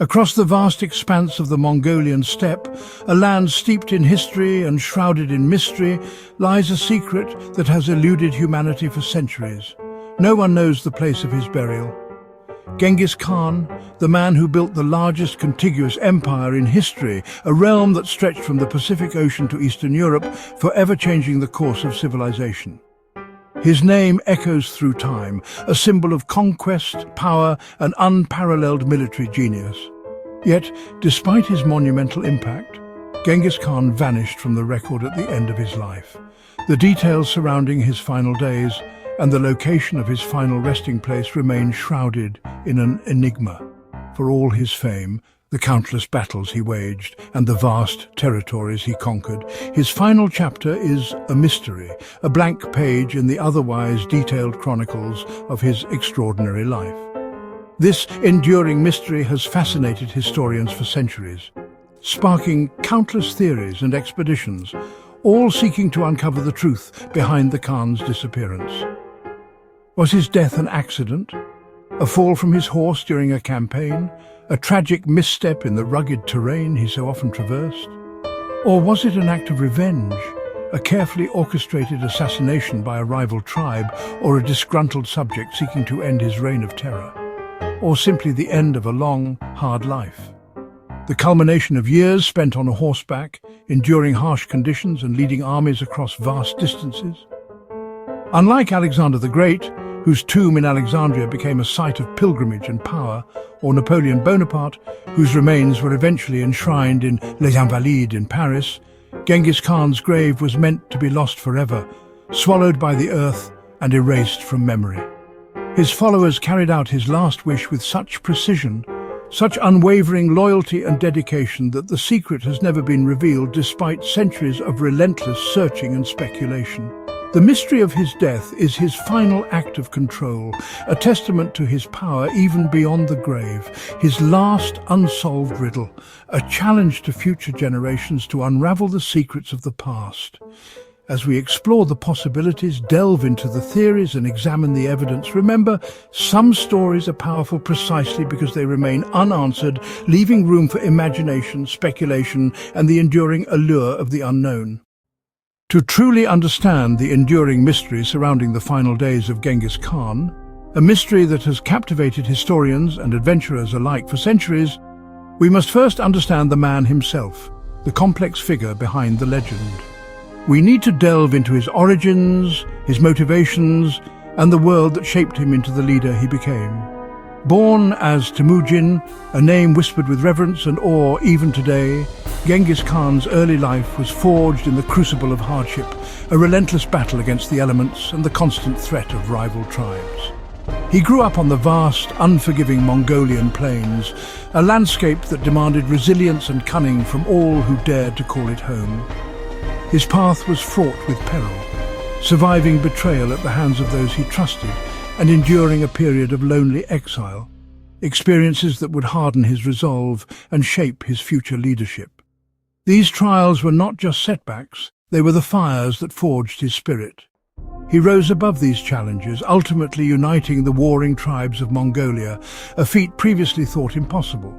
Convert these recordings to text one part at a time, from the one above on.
Across the vast expanse of the Mongolian steppe, a land steeped in history and shrouded in mystery, lies a secret that has eluded humanity for centuries. No one knows the place of his burial. Genghis Khan, the man who built the largest contiguous empire in history, a realm that stretched from the Pacific Ocean to Eastern Europe, forever changing the course of civilization. His name echoes through time, a symbol of conquest, power, and unparalleled military genius. Yet, despite his monumental impact, Genghis Khan vanished from the record at the end of his life. The details surrounding his final days and the location of his final resting place remain shrouded in an enigma. For all his fame, the countless battles he waged, and the vast territories he conquered, his final chapter is a mystery, a blank page in the otherwise detailed chronicles of his extraordinary life. This enduring mystery has fascinated historians for centuries, sparking countless theories and expeditions, all seeking to uncover the truth behind the Khan's disappearance. Was his death an accident? A fall from his horse during a campaign? A tragic misstep in the rugged terrain he so often traversed? Or was it an act of revenge, a carefully orchestrated assassination by a rival tribe or a disgruntled subject seeking to end his reign of terror? Or simply the end of a long, hard life? The culmination of years spent on a horseback, enduring harsh conditions and leading armies across vast distances? Unlike Alexander the Great, whose tomb in Alexandria became a site of pilgrimage and power, or Napoleon Bonaparte, whose remains were eventually enshrined in Les Invalides in Paris, Genghis Khan's grave was meant to be lost forever, swallowed by the earth and erased from memory. His followers carried out his last wish with such precision, such unwavering loyalty and dedication that the secret has never been revealed despite centuries of relentless searching and speculation. The mystery of his death is his final act of control, a testament to his power even beyond the grave, his last unsolved riddle, a challenge to future generations to unravel the secrets of the past. As we explore the possibilities, delve into the theories and examine the evidence, remember, some stories are powerful precisely because they remain unanswered, leaving room for imagination, speculation, and the enduring allure of the unknown. To truly understand the enduring mystery surrounding the final days of Genghis Khan, a mystery that has captivated historians and adventurers alike for centuries, we must first understand the man himself, the complex figure behind the legend. We need to delve into his origins, his motivations, and the world that shaped him into the leader he became. Born as Temujin, a name whispered with reverence and awe even today, Genghis Khan's early life was forged in the crucible of hardship, a relentless battle against the elements and the constant threat of rival tribes. He grew up on the vast, unforgiving Mongolian plains, a landscape that demanded resilience and cunning from all who dared to call it home. His path was fraught with peril, surviving betrayal at the hands of those he trusted, and enduring a period of lonely exile, experiences that would harden his resolve and shape his future leadership. These trials were not just setbacks, they were the fires that forged his spirit. He rose above these challenges, ultimately uniting the warring tribes of Mongolia, a feat previously thought impossible.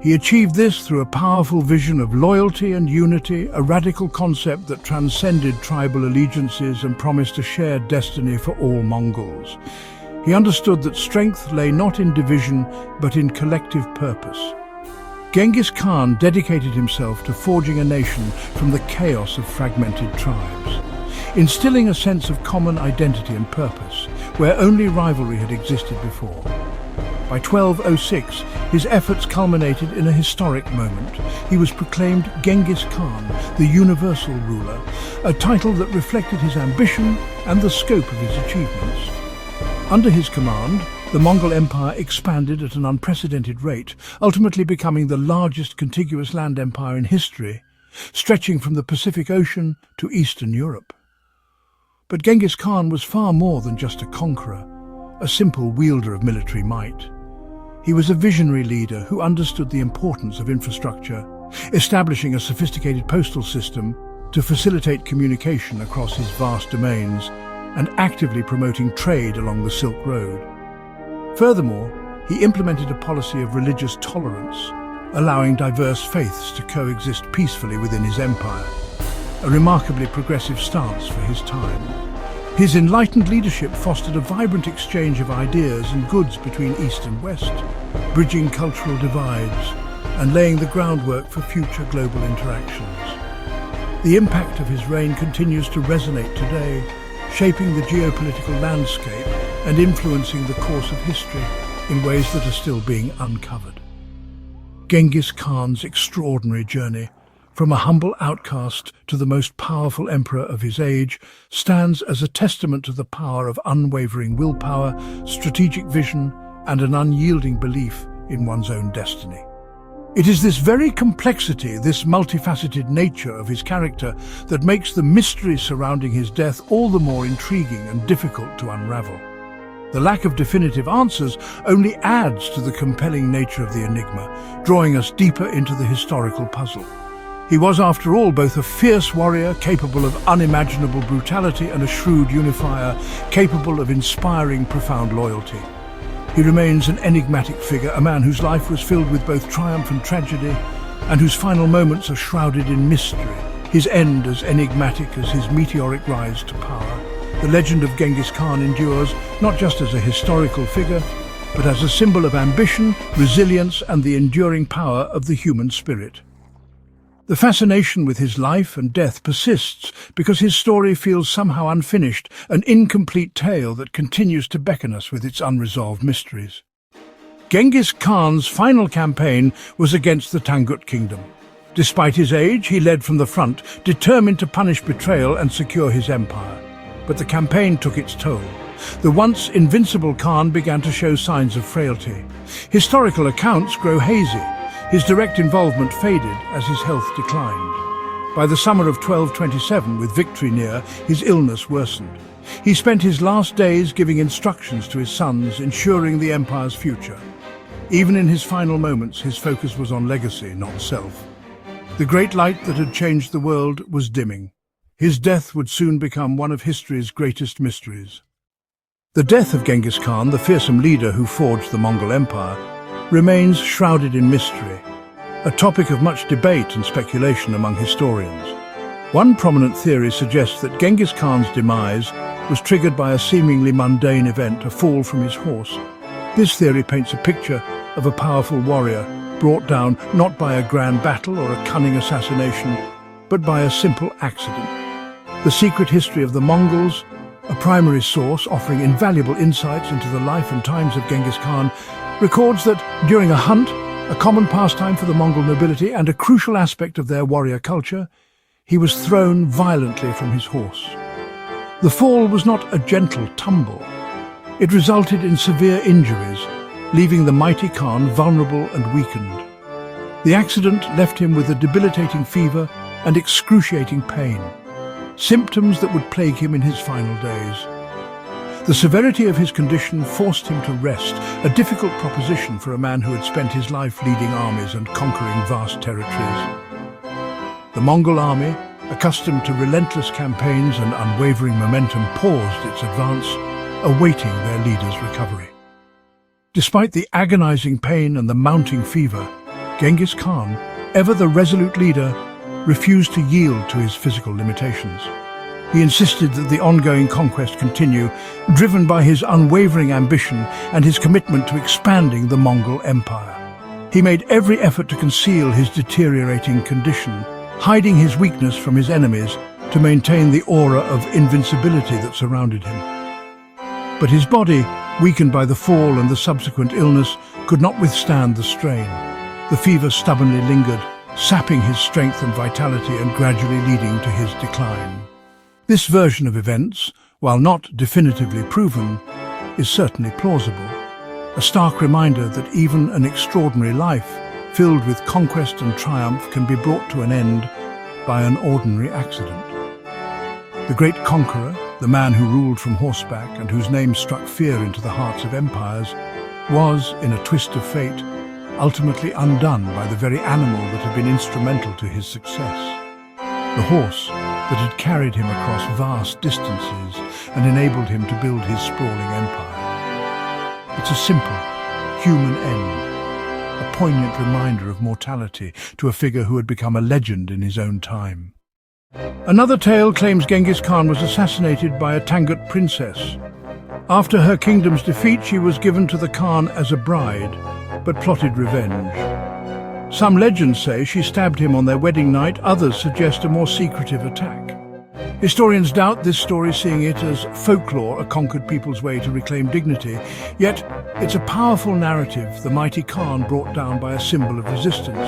He achieved this through a powerful vision of loyalty and unity, a radical concept that transcended tribal allegiances and promised a shared destiny for all Mongols. He understood that strength lay not in division, but in collective purpose. Genghis Khan dedicated himself to forging a nation from the chaos of fragmented tribes, instilling a sense of common identity and purpose, where only rivalry had existed before. By 1206, his efforts culminated in a historic moment. He was proclaimed Genghis Khan, the universal ruler, a title that reflected his ambition and the scope of his achievements. Under his command, the Mongol Empire expanded at an unprecedented rate, ultimately becoming the largest contiguous land empire in history, stretching from the Pacific Ocean to Eastern Europe. But Genghis Khan was far more than just a conqueror, a simple wielder of military might. He was a visionary leader who understood the importance of infrastructure, establishing a sophisticated postal system to facilitate communication across his vast domains and actively promoting trade along the Silk Road. Furthermore, he implemented a policy of religious tolerance, allowing diverse faiths to coexist peacefully within his empire, a remarkably progressive stance for his time. His enlightened leadership fostered a vibrant exchange of ideas and goods between East and West, bridging cultural divides and laying the groundwork for future global interactions. The impact of his reign continues to resonate today, shaping the geopolitical landscape and influencing the course of history in ways that are still being uncovered. Genghis Khan's extraordinary journey, from a humble outcast to the most powerful emperor of his age, stands as a testament to the power of unwavering willpower, strategic vision, and an unyielding belief in one's own destiny. It is this very complexity, this multifaceted nature of his character, that makes the mystery surrounding his death all the more intriguing and difficult to unravel. The lack of definitive answers only adds to the compelling nature of the enigma, drawing us deeper into the historical puzzle. He was, after all, both a fierce warrior capable of unimaginable brutality and a shrewd unifier capable of inspiring profound loyalty. He remains an enigmatic figure, a man whose life was filled with both triumph and tragedy, and whose final moments are shrouded in mystery, his end as enigmatic as his meteoric rise to power. The legend of Genghis Khan endures not just as a historical figure, but as a symbol of ambition, resilience, and the enduring power of the human spirit. The fascination with his life and death persists because his story feels somehow unfinished, an incomplete tale that continues to beckon us with its unresolved mysteries. Genghis Khan's final campaign was against the Tangut Kingdom. Despite his age, he led from the front, determined to punish betrayal and secure his empire. But the campaign took its toll. The once invincible Khan began to show signs of frailty. Historical accounts grow hazy. His direct involvement faded as his health declined. By the summer of 1227, with victory near, his illness worsened. He spent his last days giving instructions to his sons, ensuring the empire's future. Even in his final moments, his focus was on legacy, not self. The great light that had changed the world was dimming. His death would soon become one of history's greatest mysteries. The death of Genghis Khan, the fearsome leader who forged the Mongol Empire, remains shrouded in mystery, a topic of much debate and speculation among historians. One prominent theory suggests that Genghis Khan's demise was triggered by a seemingly mundane event, a fall from his horse. This theory paints a picture of a powerful warrior brought down not by a grand battle or a cunning assassination, but by a simple accident. The secret history of the Mongols, a primary source offering invaluable insights into the life and times of Genghis Khan, records that during a hunt, a common pastime for the Mongol nobility and a crucial aspect of their warrior culture, he was thrown violently from his horse. The fall was not a gentle tumble. It resulted in severe injuries, leaving the mighty Khan vulnerable and weakened. The accident left him with a debilitating fever and excruciating pain, symptoms that would plague him in his final days. The severity of his condition forced him to rest, a difficult proposition for a man who had spent his life leading armies and conquering vast territories. The Mongol army, accustomed to relentless campaigns and unwavering momentum, paused its advance, awaiting their leader's recovery. Despite the agonizing pain and the mounting fever, Genghis Khan, ever the resolute leader, refused to yield to his physical limitations. He insisted that the ongoing conquest continue, driven by his unwavering ambition and his commitment to expanding the Mongol Empire. He made every effort to conceal his deteriorating condition, hiding his weakness from his enemies to maintain the aura of invincibility that surrounded him. But his body, weakened by the fall and the subsequent illness, could not withstand the strain. The fever stubbornly lingered, sapping his strength and vitality and gradually leading to his decline. This version of events, while not definitively proven, is certainly plausible, a stark reminder that even an extraordinary life, filled with conquest and triumph, can be brought to an end by an ordinary accident. The great conqueror, the man who ruled from horseback and whose name struck fear into the hearts of empires, was, in a twist of fate, ultimately undone by the very animal that had been instrumental to his success. The horse that had carried him across vast distances and enabled him to build his sprawling empire. It's a simple, human end, a poignant reminder of mortality to a figure who had become a legend in his own time. Another tale claims Genghis Khan was assassinated by a Tangut princess. After her kingdom's defeat, she was given to the Khan as a bride, but plotted revenge. Some legends say she stabbed him on their wedding night, others suggest a more secretive attack. Historians doubt this story, seeing it as folklore, a conquered people's way to reclaim dignity. Yet, it's a powerful narrative the mighty Khan brought down by a symbol of resistance.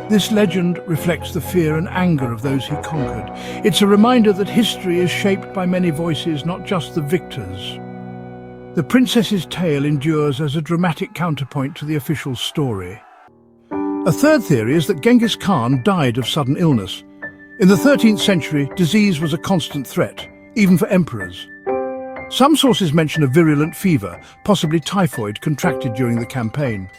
This legend reflects the fear and anger of those he conquered. It's a reminder that history is shaped by many voices, not just the victors. The princess's tale endures as a dramatic counterpoint to the official story. A third theory is that Genghis Khan died of sudden illness. In the 13th century, disease was a constant threat, even for emperors. Some sources mention a virulent fever, possibly typhoid, contracted during the campaign.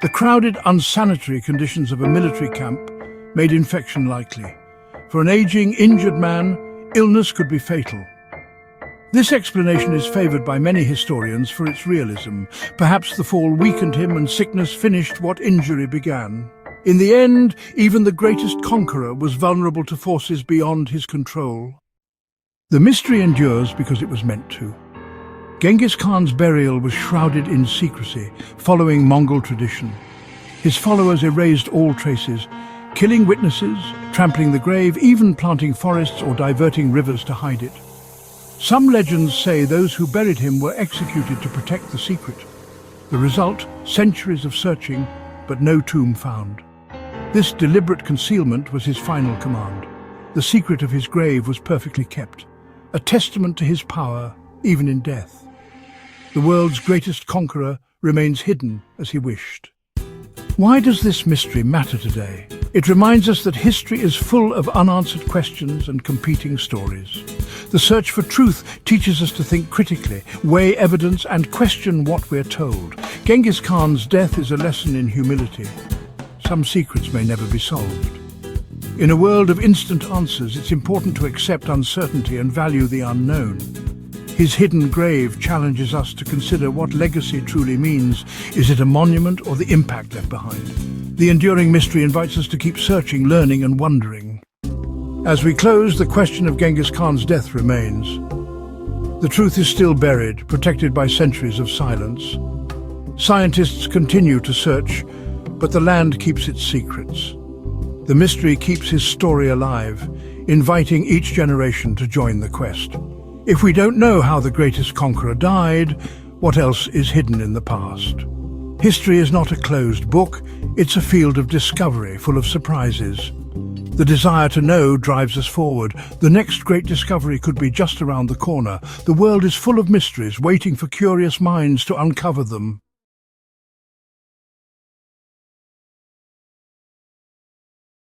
The crowded, unsanitary conditions of a military camp made infection likely. For an aging, injured man, illness could be fatal. This explanation is favoured by many historians for its realism. Perhaps the fall weakened him and sickness finished what injury began. In the end, even the greatest conqueror was vulnerable to forces beyond his control. The mystery endures because it was meant to. Genghis Khan's burial was shrouded in secrecy, following Mongol tradition. His followers erased all traces, killing witnesses, trampling the grave, even planting forests or diverting rivers to hide it. Some legends say those who buried him were executed to protect the secret. The result, centuries of searching, but no tomb found. This deliberate concealment was his final command. The secret of his grave was perfectly kept, a testament to his power, even in death. The world's greatest conqueror remains hidden as he wished. Why does this mystery matter today? It reminds us that history is full of unanswered questions and competing stories. The search for truth teaches us to think critically, weigh evidence, and question what we're told. Genghis Khan's death is a lesson in humility. Some secrets may never be solved. In a world of instant answers, it's important to accept uncertainty and value the unknown. His hidden grave challenges us to consider what legacy truly means. Is it a monument or the impact left behind? The enduring mystery invites us to keep searching, learning, and wondering. As we close, the question of Genghis Khan's death remains. The truth is still buried, protected by centuries of silence. Scientists continue to search, but the land keeps its secrets. The mystery keeps his story alive, inviting each generation to join the quest. If we don't know how the greatest conqueror died, what else is hidden in the past? History is not a closed book, it's a field of discovery full of surprises. The desire to know drives us forward. The next great discovery could be just around the corner. The world is full of mysteries, waiting for curious minds to uncover them.